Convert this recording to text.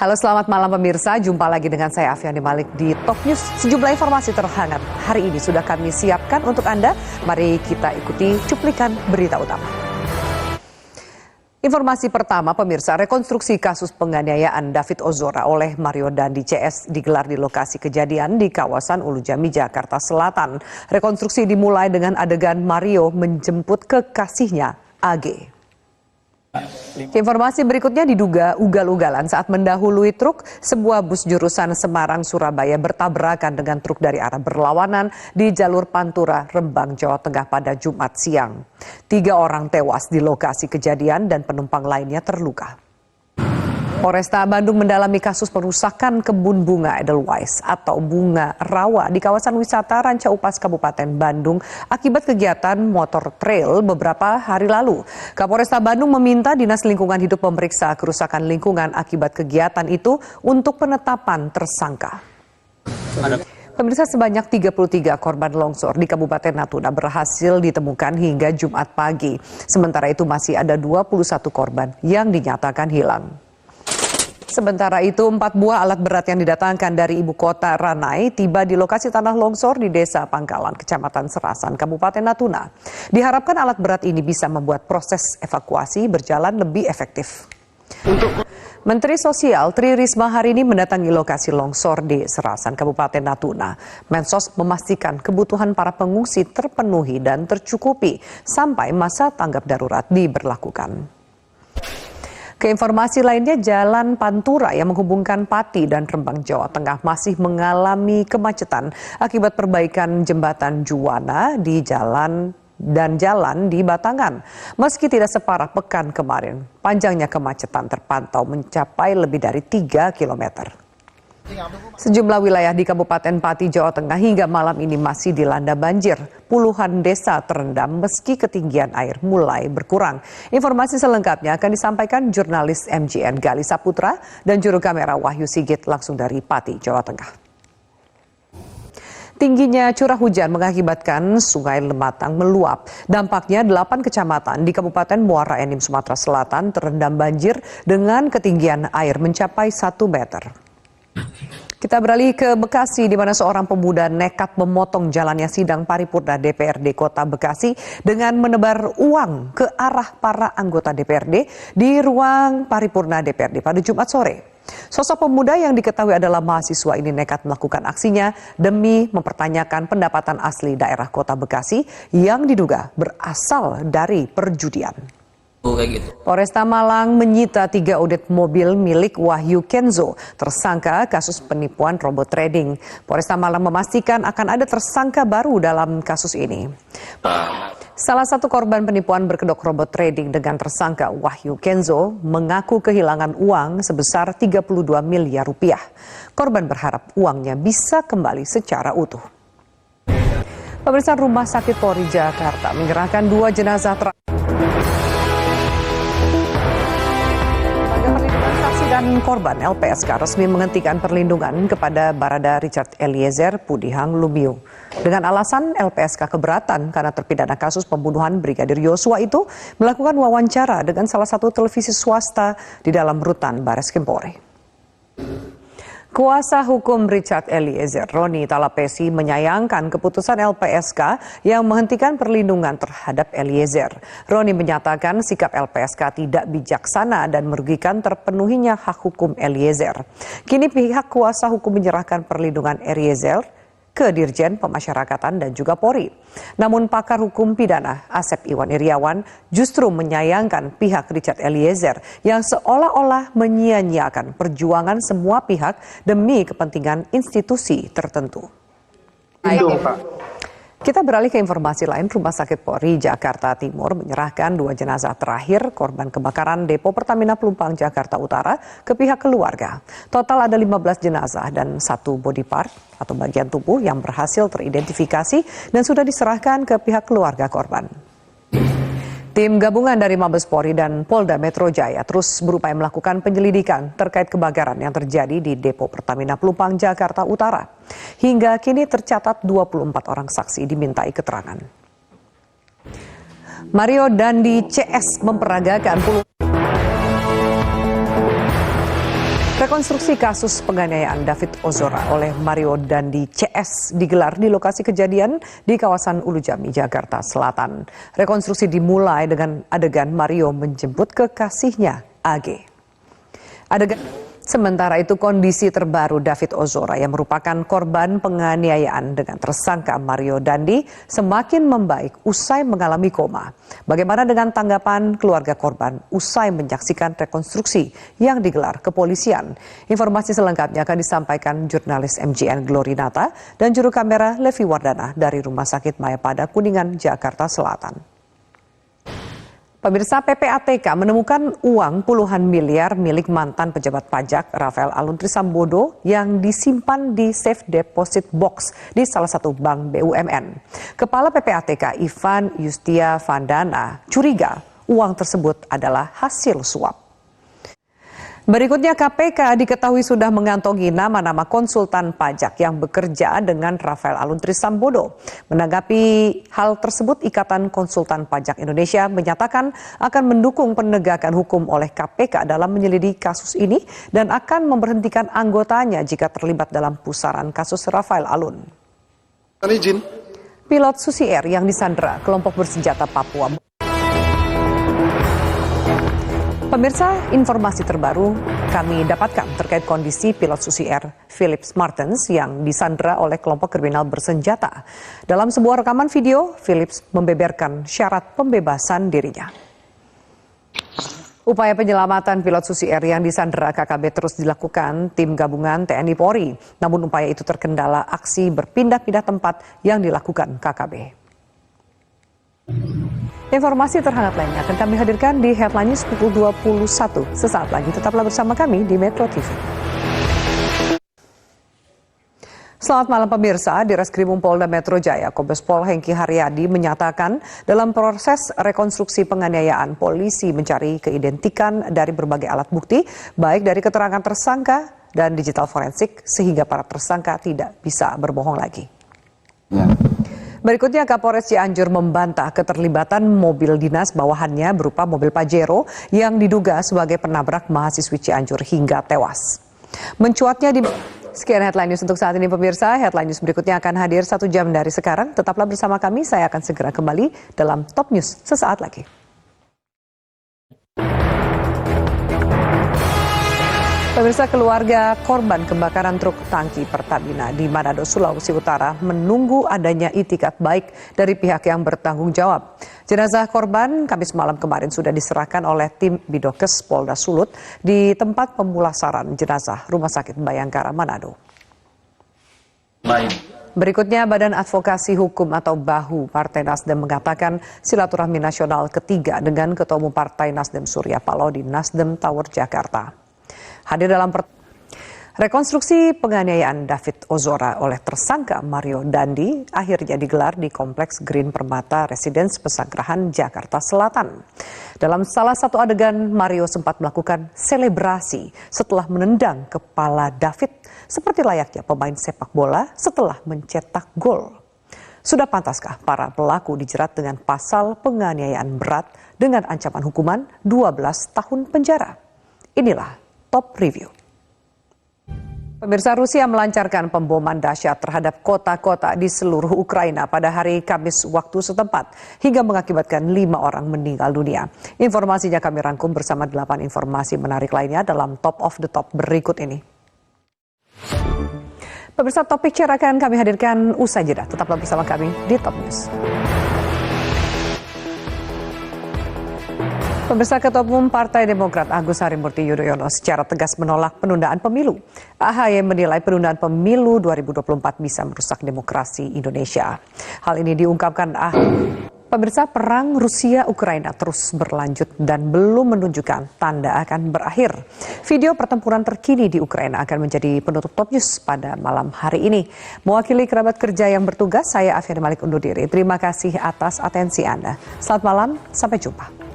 Halo, selamat malam pemirsa. Jumpa lagi dengan saya Afiani Malik di Top News. Sejumlah informasi terhangat hari ini sudah kami siapkan untuk Anda. Mari kita ikuti cuplikan berita utama. Informasi pertama, pemirsa, rekonstruksi kasus penganiayaan David Ozora oleh Mario Dandi CS digelar di lokasi kejadian di kawasan Ulu Jami, Jakarta Selatan. Rekonstruksi dimulai dengan adegan Mario menjemput kekasihnya, AG. Informasi berikutnya diduga ugal-ugalan saat mendahului truk, sebuah bus jurusan Semarang-Surabaya bertabrakan dengan truk dari arah berlawanan di jalur Pantura, Rembang, Jawa Tengah pada Jumat siang. 3 orang tewas di lokasi kejadian dan penumpang lainnya terluka. Polresta Bandung mendalami kasus perusakan kebun bunga Edelweiss atau bunga rawa di kawasan wisata Ranca Upas, Kabupaten Bandung akibat kegiatan motor trail beberapa hari lalu. Kapolresta Bandung meminta Dinas Lingkungan Hidup memeriksa kerusakan lingkungan akibat kegiatan itu untuk penetapan tersangka. Pemirsa, sebanyak 33 korban longsor di Kabupaten Natuna berhasil ditemukan hingga Jumat pagi. Sementara itu masih ada 21 korban yang dinyatakan hilang. Sementara itu, 4 buah alat berat yang didatangkan dari ibu kota Ranai tiba di lokasi tanah longsor di Desa Pangkalan, Kecamatan Serasan, Kabupaten Natuna. Diharapkan alat berat ini bisa membuat proses evakuasi berjalan lebih efektif. Menteri Sosial Tri Risma hari ini mendatangi lokasi longsor di Serasan, Kabupaten Natuna. Mensos memastikan kebutuhan para pengungsi terpenuhi dan tercukupi sampai masa tanggap darurat diberlakukan. Keinformasi lainnya, Jalan Pantura yang menghubungkan Pati dan Rembang, Jawa Tengah masih mengalami kemacetan akibat perbaikan jembatan Juwana di jalan di Batangan. Meski tidak separah pekan kemarin, panjangnya kemacetan terpantau mencapai lebih dari 3 kilometer. Sejumlah wilayah di Kabupaten Pati, Jawa Tengah hingga malam ini masih dilanda banjir. Puluhan desa terendam meski ketinggian air mulai berkurang. Informasi selengkapnya akan disampaikan jurnalis MGN Gali Saputra dan juru kamera Wahyu Sigit langsung dari Pati, Jawa Tengah. Tingginya curah hujan mengakibatkan Sungai Lematang meluap. Dampaknya 8 kecamatan di Kabupaten Muara Enim, Sumatera Selatan terendam banjir dengan ketinggian air mencapai 1 meter. Kita beralih ke Bekasi, di mana seorang pemuda nekat memotong jalannya sidang paripurna DPRD Kota Bekasi dengan menebar uang ke arah para anggota DPRD di ruang paripurna DPRD pada Jumat sore. Sosok pemuda yang diketahui adalah mahasiswa ini nekat melakukan aksinya demi mempertanyakan pendapatan asli daerah Kota Bekasi yang diduga berasal dari perjudian. Polresta Malang menyita 3 unit mobil milik Wahyu Kenzo, tersangka kasus penipuan robot trading. Polresta Malang memastikan akan ada tersangka baru dalam kasus ini. Salah satu korban penipuan berkedok robot trading dengan tersangka Wahyu Kenzo mengaku kehilangan uang sebesar 32 miliar rupiah. Korban berharap uangnya bisa kembali secara utuh. Pemirsa, Rumah Sakit Polri Jakarta menyerahkan 2 jenazah dan korban. LPSK resmi menghentikan perlindungan kepada Barada Richard Eliezer Pudihang Lumiu. Dengan alasan LPSK keberatan karena terpidana kasus pembunuhan Brigadir Yosua itu melakukan wawancara dengan salah satu televisi swasta di dalam rutan Bareskrim Polri. Kuasa hukum Richard Eliezer, Roni Talapesi, menyayangkan keputusan LPSK yang menghentikan perlindungan terhadap Eliezer. Roni menyatakan sikap LPSK tidak bijaksana dan merugikan terpenuhinya hak hukum Eliezer. Kini pihak kuasa hukum menyerahkan perlindungan Eliezer ke Dirjen Pemasyarakatan dan juga Polri. Namun pakar hukum pidana Asep Iwan Iriawan justru menyayangkan pihak Richard Eliezer yang seolah-olah menyia-nyiakan perjuangan semua pihak demi kepentingan institusi tertentu. Kita beralih ke informasi lain. Rumah Sakit Polri Jakarta Timur menyerahkan 2 jenazah terakhir korban kebakaran Depo Pertamina Pelumpang Jakarta Utara ke pihak keluarga. Total ada 15 jenazah dan 1 body part atau bagian tubuh yang berhasil teridentifikasi dan sudah diserahkan ke pihak keluarga korban. Tim gabungan dari Mabes Polri dan Polda Metro Jaya terus berupaya melakukan penyelidikan terkait kebakaran yang terjadi di Depo Pertamina Pelumpang Jakarta Utara. Hingga kini tercatat 24 orang saksi dimintai keterangan. Mario Dandi CS memperagakan Rekonstruksi kasus penganiayaan David Ozora oleh Mario Dandi CS digelar di lokasi kejadian di kawasan Ulu Jami, Jakarta Selatan. Rekonstruksi dimulai dengan adegan Mario menjemput kekasihnya AG. Sementara itu kondisi terbaru David Ozora yang merupakan korban penganiayaan dengan tersangka Mario Dandi semakin membaik usai mengalami koma. Bagaimana dengan tanggapan keluarga korban usai menyaksikan rekonstruksi yang digelar kepolisian? Informasi selengkapnya akan disampaikan jurnalis MJN Glorinata dan juru kamera Levi Wardana dari Rumah Sakit Mayapada Kuningan, Jakarta Selatan. Pemirsa, PPATK menemukan uang puluhan miliar milik mantan pejabat pajak Rafael Aluntri Sambodo yang disimpan di safe deposit box di salah satu bank BUMN. Kepala PPATK Ivan Yustia Vandana curiga uang tersebut adalah hasil suap. Berikutnya KPK diketahui sudah mengantongi nama-nama konsultan pajak yang bekerja dengan Rafael Aluntri Sambodo. Menanggapi hal tersebut, Ikatan Konsultan Pajak Indonesia menyatakan akan mendukung penegakan hukum oleh KPK dalam menyelidiki kasus ini dan akan memberhentikan anggotanya jika terlibat dalam pusaran kasus Rafael Alun. Pilot Susi Air yang disandera kelompok bersenjata Papua. Pemirsa, informasi terbaru kami dapatkan terkait kondisi pilot Susi Air Philips Martens yang disandera oleh kelompok kriminal bersenjata. Dalam sebuah rekaman video, Philips membeberkan syarat pembebasan dirinya. Upaya penyelamatan pilot Susi Air yang disandera KKB terus dilakukan tim gabungan TNI Polri. Namun upaya itu terkendala aksi berpindah-pindah tempat yang dilakukan KKB. Informasi terhangat lainnya akan kami hadirkan di Headline News pukul 21 sesaat lagi. Tetaplah bersama kami di Metro TV. Selamat malam pemirsa, di Reskrimum Polda Metro Jaya, Kombes Pol Hengki Haryadi menyatakan dalam proses rekonstruksi penganiayaan polisi mencari keidentikan dari berbagai alat bukti, baik dari keterangan tersangka dan digital forensik, sehingga para tersangka tidak bisa berbohong lagi. Ya. Berikutnya Kapolres Cianjur membantah keterlibatan mobil dinas bawahannya berupa mobil Pajero yang diduga sebagai penabrak mahasiswi Cianjur hingga tewas. Mencuatnya di... Sekian Headline News untuk saat ini pemirsa. Headline News berikutnya akan hadir 1 jam dari sekarang. Tetaplah bersama kami, saya akan segera kembali dalam Top News sesaat lagi. Pemirsa, keluarga korban kebakaran truk tangki Pertamina di Manado, Sulawesi Utara menunggu adanya itikat baik dari pihak yang bertanggung jawab. Jenazah korban Kamis malam kemarin sudah diserahkan oleh tim Bidokes Polda Sulut di tempat pemulasaran jenazah Rumah Sakit Bayangkara Manado. Berikutnya Badan Advokasi Hukum atau BAHU Partai Nasdem mengatakan silaturahmi nasional ketiga dengan Ketua Umum Partai Nasdem Surya Paloh di Nasdem Tower Jakarta. Hadir dalam rekonstruksi penganiayaan David Ozora oleh tersangka Mario Dandi akhirnya digelar di Kompleks Green Permata Residence Pesanggerahan, Jakarta Selatan. Dalam salah satu adegan, Mario sempat melakukan selebrasi setelah menendang kepala David seperti layaknya pemain sepak bola setelah mencetak gol. Sudah pantaskah para pelaku dijerat dengan pasal penganiayaan berat dengan ancaman hukuman 12 tahun penjara? Inilah Top Review. Pemirsa, Rusia melancarkan pemboman dahsyat terhadap kota-kota di seluruh Ukraina pada hari Kamis waktu setempat hingga mengakibatkan 5 orang meninggal dunia. Informasinya kami rangkum bersama 8 informasi menarik lainnya dalam Top of the Top berikut ini. Pemirsa, Top Picture akan kami hadirkan usai jeda. Tetaplah bersama kami di Top News. Pemirsa, Ketua Umum Partai Demokrat Agus Harimurti Yudhoyono secara tegas menolak penundaan pemilu. AHY menilai penundaan pemilu 2024 bisa merusak demokrasi Indonesia. Hal ini diungkapkan Pemirsa, perang Rusia-Ukraina terus berlanjut dan belum menunjukkan tanda akan berakhir. Video pertempuran terkini di Ukraina akan menjadi penutup Top News pada malam hari ini. Mewakili kerabat kerja yang bertugas, saya Afiani Malik undur diri. Terima kasih atas atensi Anda. Selamat malam, sampai jumpa.